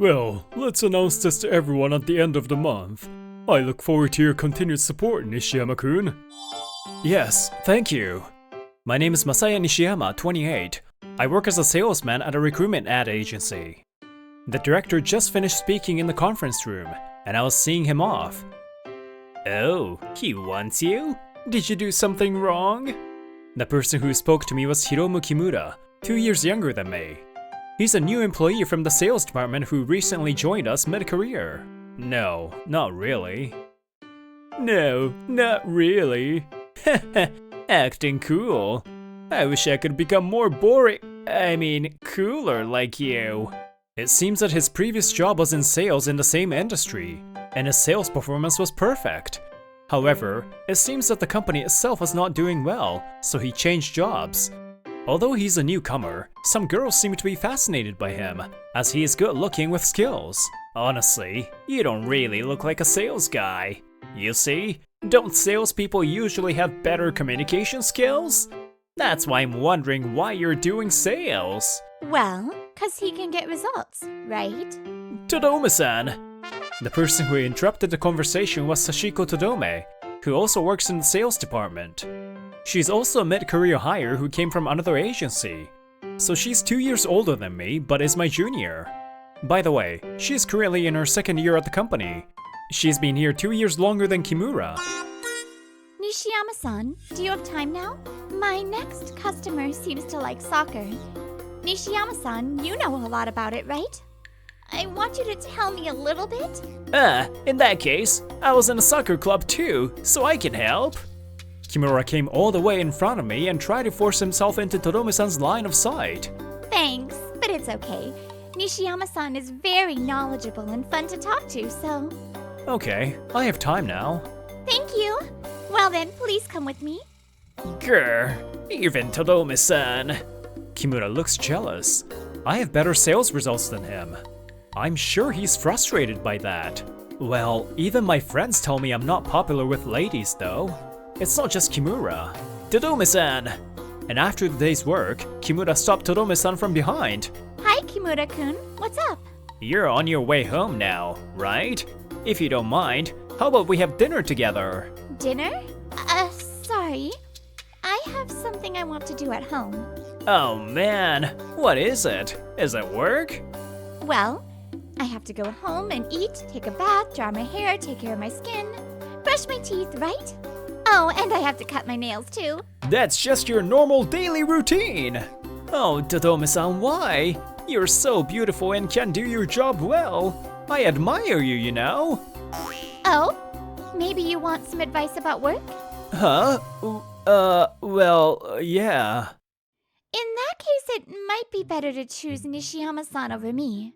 Well, let's announce this to everyone at the end of the month. I look forward to your continued support, Nishiyama-kun. Yes, thank you. My name is Masaya Nishiyama, 28. I work as a salesman at a recruitment ad agency. The director just finished speaking in the conference room, and I was seeing him off. Oh, he wants you? Did you do something wrong? The person who spoke to me was Hiromu Kimura, 2 years younger than me. He's a new employee from the sales department who recently joined us mid-career. No, not really. No, not really. Acting cool. I wish I could become more cooler like you. It seems that his previous job was in sales in the same industry, and his sales performance was perfect. However, it seems that the company itself was not doing well, so he changed jobs. Although he's a newcomer, some girls seem to be fascinated by him, as he is good looking with skills. Honestly, you don't really look like a sales guy. You see, don't salespeople usually have better communication skills? That's why I'm wondering why you're doing sales. Well, 'cause he can get results, right? Todome-san! The person who interrupted the conversation was Sashiko Todome, who also works in the sales department. She's also a mid-career hire who came from another agency. So she's 2 years older than me, but is my junior. By the way, she's currently in her second year at the company. She's been here 2 years longer than Kimura. Nishiyama-san, do you have time now? My next customer seems to like soccer. Nishiyama-san, you know a lot about it, right? I want you to tell me a little bit. In that case, I was in a soccer club too, so I can help. Kimura came all the way in front of me and tried to force himself into Todome-san's line of sight. Thanks, but it's okay. Nishiyama-san is very knowledgeable and fun to talk to, so... Okay, I have time now. Thank you. Well then, please come with me. Grr, even Todome-san. Kimura looks jealous. I have better sales results than him. I'm sure he's frustrated by that. Well, even my friends tell me I'm not popular with ladies though. It's not just Kimura. Todome-san! And after the day's work, Kimura stopped Todome-san from behind. Hi, Kimura-kun. What's up? You're on your way home now, right? If you don't mind, how about we have dinner together? Dinner? Sorry. I have something I want to do at home. Oh man, what is it? Is it work? Well, I have to go home and eat, take a bath, dry my hair, take care of my skin, brush my teeth, right? Oh, and I have to cut my nails too. That's just your normal daily routine. Oh, Todome-san, why? You're so beautiful and can do your job well. I admire you, you know. Oh? Maybe you want some advice about work? Huh? Yeah. In that case, it might be better to choose Nishiyama-san over me.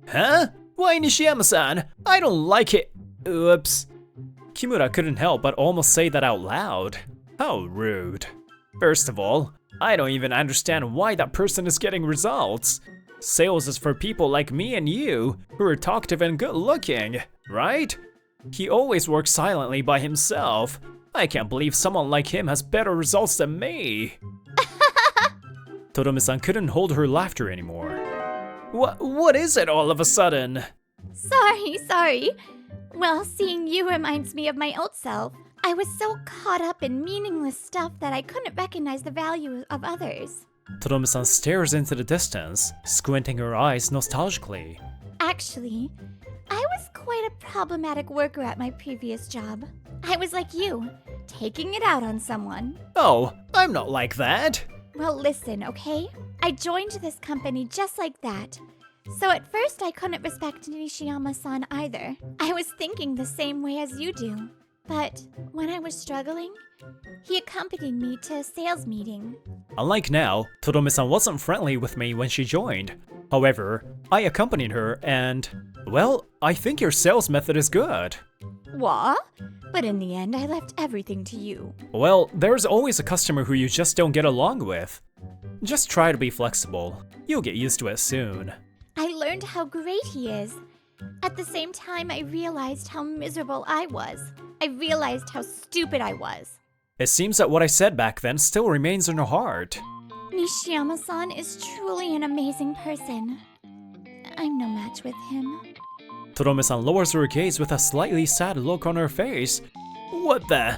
Huh? Why Nishiyama-san? I don't like it. Oops. Kimura couldn't help but almost say that out loud. How rude. First of all, I don't even understand why that person is getting results. Sales is for people like me and you, who are talkative and good looking, right? He always works silently by himself. I can't believe someone like him has better results than me. Todome-san couldn't hold her laughter anymore. What is it all of a sudden? Sorry. Well, seeing you reminds me of my old self. I was so caught up in meaningless stuff that I couldn't recognize the value of others. Todome-san stares into the distance, squinting her eyes nostalgically. Actually, I was quite a problematic worker at my previous job. I was like you, taking it out on someone. Oh, I'm not like that. Well, listen, okay? I joined this company just like that. So at first I couldn't respect Nishiyama-san either. I was thinking the same way as you do. But when I was struggling, he accompanied me to a sales meeting. Unlike now, Todome-san wasn't friendly with me when she joined. However, I accompanied her and, well, I think your sales method is good. What? But in the end, I left everything to you. Well, there's always a customer who you just don't get along with. Just try to be flexible. You'll get used to it soon. I learned how great he is. At the same time, I realized how miserable I was. I realized how stupid I was. It seems that what I said back then still remains in her heart. Nishiyama-san is truly an amazing person. I'm no match with him. Todome-san lowers her gaze with a slightly sad look on her face. What the?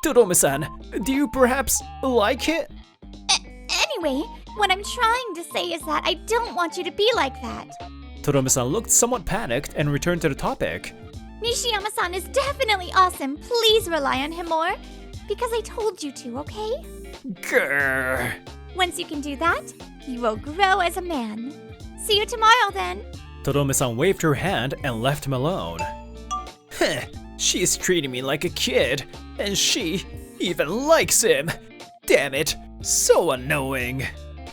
Todome-san, do you perhaps like it? Anyway, what I'm trying to say is that I don't want you to be like that. Todome-san looked somewhat panicked and returned to the topic. Nishiyama-san is definitely awesome. Please rely on him more. Because I told you to, okay? Grrr. Once you can do that, you will grow as a man. See you tomorrow then. Todome-san waved her hand and left him alone. Heh, she's treating me like a kid, and she even likes him. Damn it, so annoying.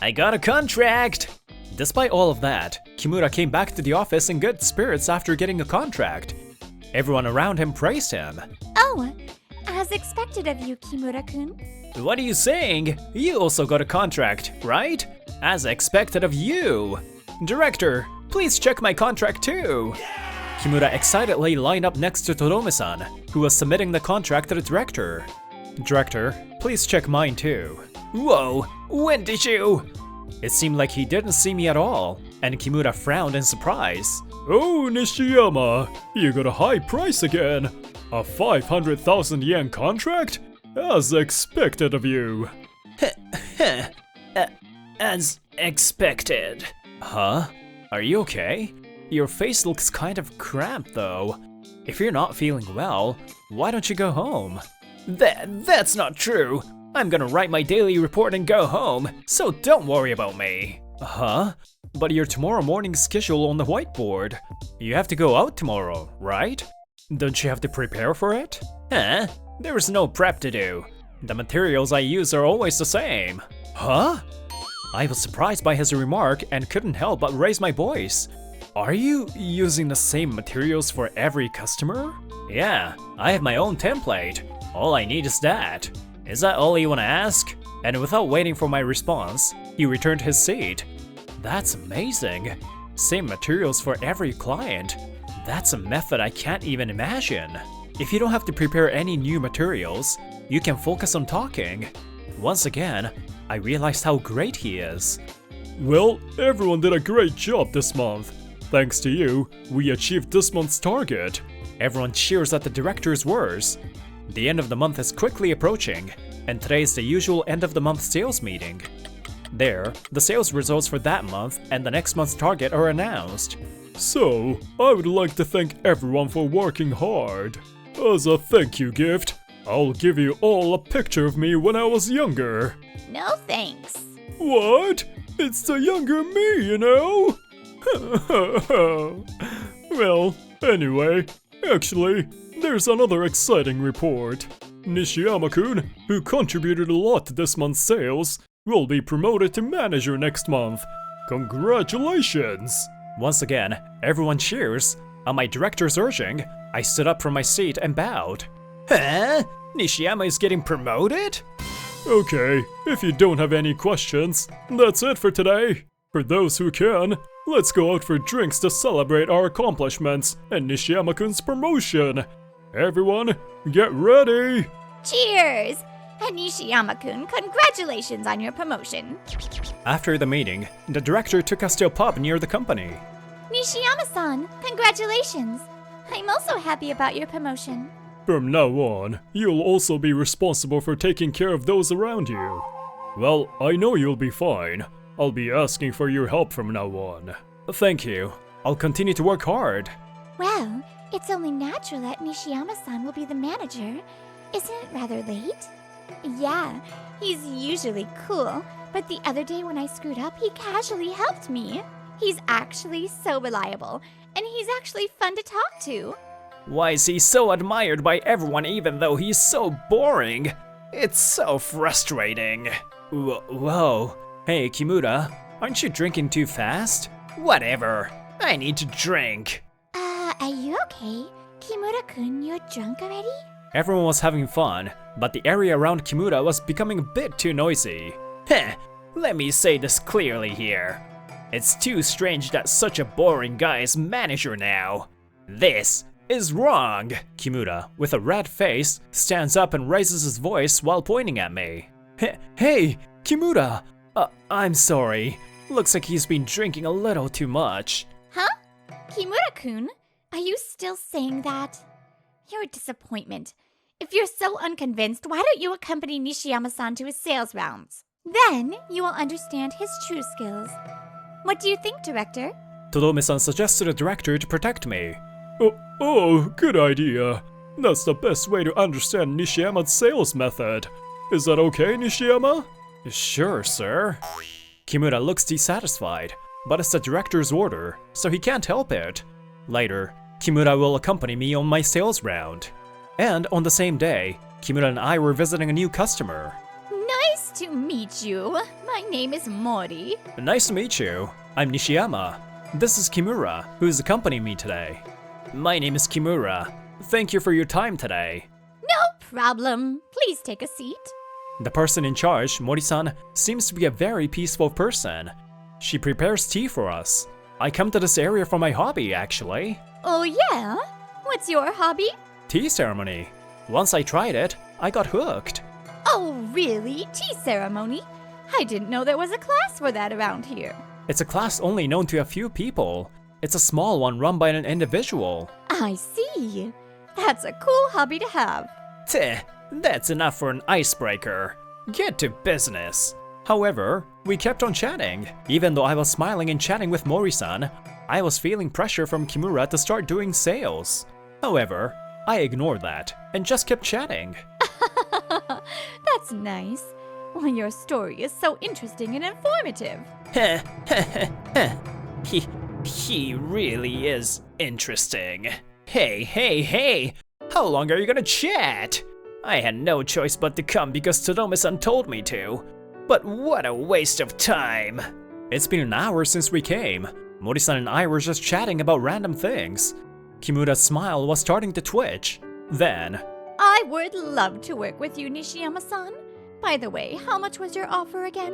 I got a contract. Despite all of that, Kimura came back to the office in good spirits after getting a contract. Everyone around him praised him. Oh, as expected of you, Kimura-kun. What are you saying? You also got a contract, right? As expected of you. Director, please check my contract too. Kimura excitedly lined up next to Todome-san, who was submitting the contract to the director. Director, please check mine too. Whoa, when did you? It seemed like he didn't see me at all, and Kimura frowned in surprise. Oh, Nishiyama, you got a high price again. A 500,000 yen contract? As expected of you. As expected. Huh? Are you okay? Your face looks kind of cramped though. If you're not feeling well, why don't you go home? That's not true. I'm gonna write my daily report and go home, so don't worry about me. Huh? But your tomorrow morning schedule on the whiteboard. You have to go out tomorrow, right? Don't you have to prepare for it? Huh? There's no prep to do. The materials I use are always the same. Huh? I was surprised by his remark and couldn't help but raise my voice. Are you using the same materials for every customer? Yeah, I have my own template. All I need is that. Is that all you want to ask? And without waiting for my response, he returned his seat. That's amazing. Same materials for every client. That's a method I can't even imagine. If you don't have to prepare any new materials, you can focus on talking. Once again, I realized how great he is. Well, everyone did a great job this month. Thanks to you, we achieved this month's target. Everyone cheers at the director's words. The end of the month is quickly approaching, and today is the usual end of the month sales meeting. There, the sales results for that month and the next month's target are announced. So, I would like to thank everyone for working hard. As a thank you gift, I'll give you all a picture of me when I was younger. No thanks. What? It's the younger me, you know? Well, anyway, actually, there's another exciting report. Nishiyama-kun, who contributed a lot to this month's sales, will be promoted to manager next month. Congratulations! Once again, everyone cheers. On my director's urging, I stood up from my seat and bowed. Huh? Nishiyama is getting promoted? Okay, if you don't have any questions, that's it for today. For those who can, let's go out for drinks to celebrate our accomplishments and Nishiyama-kun's promotion. Everyone, get ready! Cheers! And Nishiyama-kun, congratulations on your promotion. After the meeting, the director took us to a pub near the company. Nishiyama-san, congratulations. I'm also happy about your promotion. From now on, you'll also be responsible for taking care of those around you. Well, I know you'll be fine. I'll be asking for your help from now on. Thank you. I'll continue to work hard. Well, it's only natural that Nishiyama-san will be the manager. Isn't it rather late? Yeah, he's usually cool, but the other day when I screwed up, he casually helped me. He's actually so reliable, and he's actually fun to talk to. Why is he so admired by everyone even though he's so boring? It's so frustrating. Whoa. Hey, Kimura, aren't you drinking too fast? Whatever. I need to drink. Are you okay? Kimura-kun, you're drunk already? Everyone was having fun, but the area around Kimura was becoming a bit too noisy. Heh, let me say this clearly here. It's too strange that such a boring guy is manager now. This is wrong. Kimura, with a red face, stands up and raises his voice while pointing at me. Hey, Kimura! I'm sorry. Looks like he's been drinking a little too much. Huh? Kimura-kun? Are you still saying that? You're a disappointment. If you're so unconvinced, why don't you accompany Nishiyama-san to his sales rounds? Then you will understand his true skills. What do you think, Director? Todome-san suggested the director to protect me. Oh, good idea. That's the best way to understand Nishiyama's sales method. Is that okay, Nishiyama? Sure, sir. Kimura looks dissatisfied, but it's the director's order, so he can't help it. Later, Kimura will accompany me on my sales round. And on the same day, Kimura and I were visiting a new customer. Nice to meet you. My name is Mori. Nice to meet you. I'm Nishiyama. This is Kimura, who is accompanying me today. My name is Kimura. Thank you for your time today. No problem. Please take a seat. The person in charge, Mori-san, seems to be a very peaceful person. She prepares tea for us. I come to this area for my hobby, actually. Oh yeah? What's your hobby? Tea ceremony. Once I tried it, I got hooked. Oh really? Tea ceremony? I didn't know there was a class for that around here. It's a class only known to a few people. It's a small one run by an individual. I see. That's a cool hobby to have. Teh, that's enough for an icebreaker. Get to business. However, we kept on chatting. Even though I was smiling and chatting with Mori-san, I was feeling pressure from Kimura to start doing sales. However, I ignored that and just kept chatting. That's nice. Well, your story is so interesting and informative. He really is interesting. Hey! How long are you gonna chat? I had no choice but to come because Todome-san told me to. But what a waste of time. It's been an hour since we came. Mori-san and I were just chatting about random things. Kimura's smile was starting to twitch. Then, I would love to work with you, Nishiyama-san. By the way, how much was your offer again?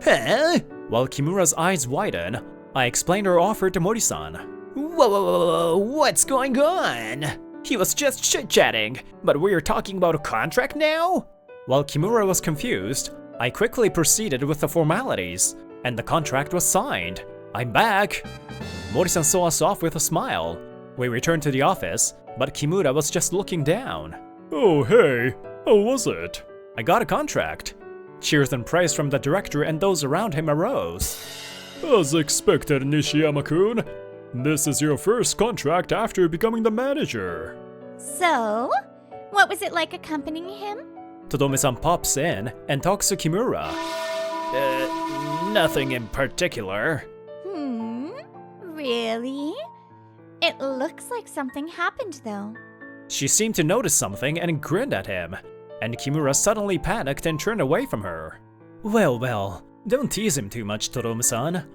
huh? While Kimura's eyes widen, I explained our offer to Mori-san. Whoa, what's going on? He was just chit-chatting, but we're talking about a contract now? While Kimura was confused, I quickly proceeded with the formalities, and the contract was signed. I'm back! Mori-san saw us off with a smile. We returned to the office, but Kimura was just looking down. Oh hey, how was it? I got a contract. Cheers and praise from the director and those around him arose. As expected, Nishiyama-kun. This is your first contract after becoming the manager. So, what was it like accompanying him? Todome-san pops in and talks to Kimura. Nothing in particular. Really? It looks like something happened though. She seemed to notice something and grinned at him, and Kimura suddenly panicked and turned away from her. Well, don't tease him too much, Todome-san.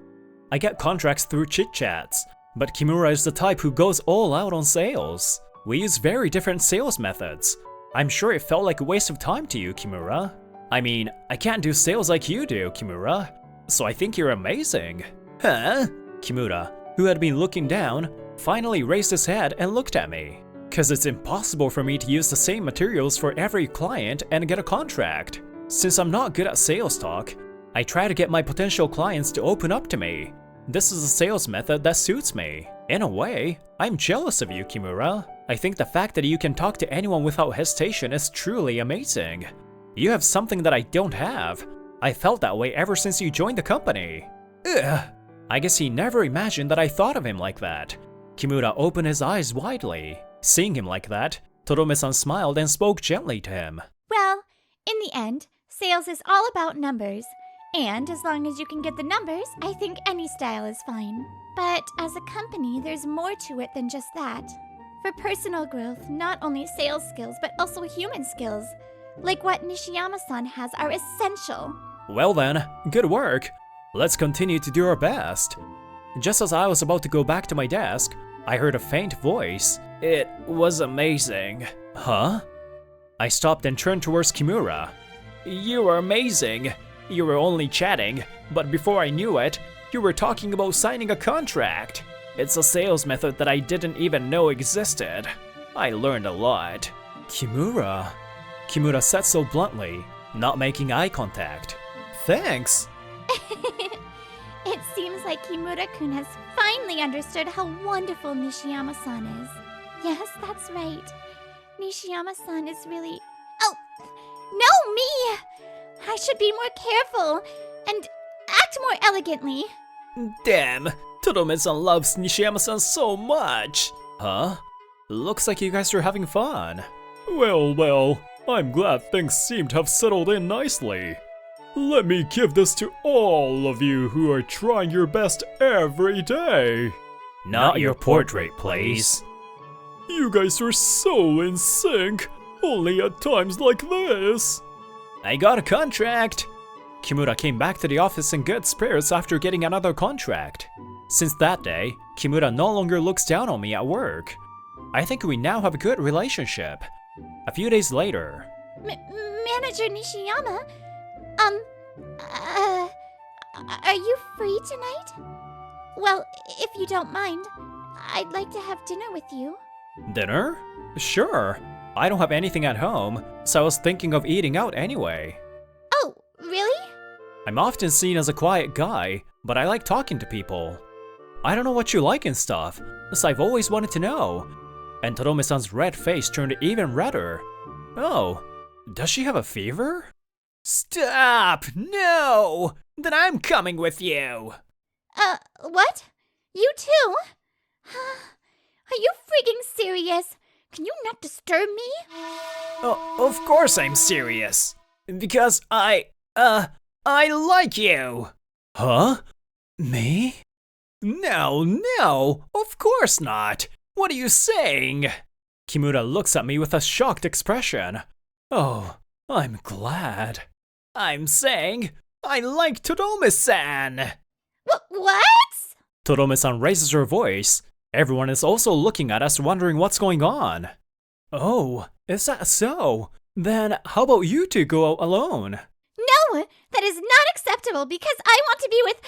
I get contracts through chit-chats, but Kimura is the type who goes all out on sales. We use very different sales methods. I'm sure it felt like a waste of time to you, Kimura. I mean, I can't do sales like you do, Kimura. So I think you're amazing. Huh? Kimura, who had been looking down, finally raised his head and looked at me. Cause it's impossible for me to use the same materials for every client and get a contract. Since I'm not good at sales talk, I try to get my potential clients to open up to me. This is a sales method that suits me. In a way, I'm jealous of you, Kimura. I think the fact that you can talk to anyone without hesitation is truly amazing. You have something that I don't have. I felt that way ever since you joined the company. Ugh. I guess he never imagined that I thought of him like that. Kimura opened his eyes widely. Seeing him like that, Todome-san smiled and spoke gently to him. Well, in the end, sales is all about numbers. And as long as you can get the numbers, I think any style is fine. But as a company, there's more to it than just that. For personal growth, not only sales skills, but also human skills, like what Nishiyama-san has, are essential. Well then, good work. Let's continue to do our best. Just as I was about to go back to my desk, I heard a faint voice. It was amazing. Huh? I stopped and turned towards Kimura. You were amazing. You were only chatting, but before I knew it, you were talking about signing a contract. It's a sales method that I didn't even know existed. I learned a lot. Kimura? Kimura said so bluntly, not making eye contact. Thanks. It seems like Kimura-kun has finally finally understood how wonderful Nishiyama-san is. Yes, that's right. Nishiyama-san is really... Oh! No, me! I should be more careful and act more elegantly. Damn, Todome-san loves Nishiyama-san so much. Huh? Looks like you guys are having fun. Well, I'm glad things seem to have settled in nicely. Let me give this to all of you who are trying your best every day. Not your portrait, please. You guys are so in sync, only at times like this. I got a contract. Kimura came back to the office in good spirits after getting another contract. Since that day, Kimura no longer looks down on me at work. I think we now have a good relationship. A few days later... Manager Nishiyama? Are you free tonight? Well, if you don't mind, I'd like to have dinner with you. Dinner? Sure. I don't have anything at home, so I was thinking of eating out anyway. Oh, really? I'm often seen as a quiet guy, but I like talking to people. I don't know what you like and stuff, so I've always wanted to know. And Todome-san's red face turned even redder. Oh, does she have a fever? Stop! No! Then I'm coming with you! What? You too? Are you freaking serious? Can you not disturb me? Oh, of course I'm serious. Because I like you. Huh? Me? No, of course not. What are you saying? Kimura looks at me with a shocked expression. Oh, I'm glad. I'm saying I like Todome-san. What? Todome-san raises her voice. Everyone is also looking at us, wondering what's going on. Oh, is that so? Then how about you two go out alone? No, that is not acceptable because I want to be with...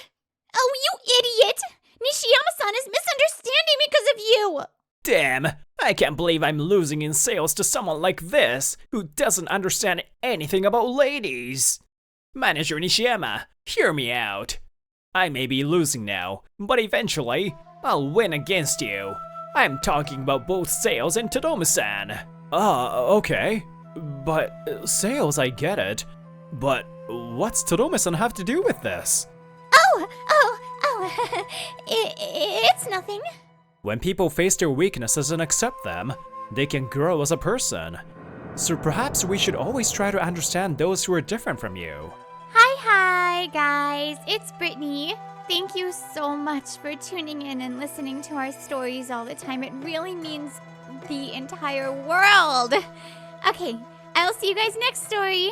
Oh, you idiot! Nishiyama-san is misunderstanding me because of you! Damn, I can't believe I'm losing in sales to someone like this, who doesn't understand anything about ladies. Manager Nishiyama, hear me out. I may be losing now, but eventually, I'll win against you. I'm talking about both Sales and Todome-san. Okay. But Sales, I get it. But what's Todome-san have to do with this? It's nothing. When people face their weaknesses and accept them, they can grow as a person. So perhaps we should always try to understand those who are different from you. Hi guys, it's Brittany. Thank you so much for tuning in and listening to our stories all the time. It really means the entire world. Okay, I'll see you guys next story.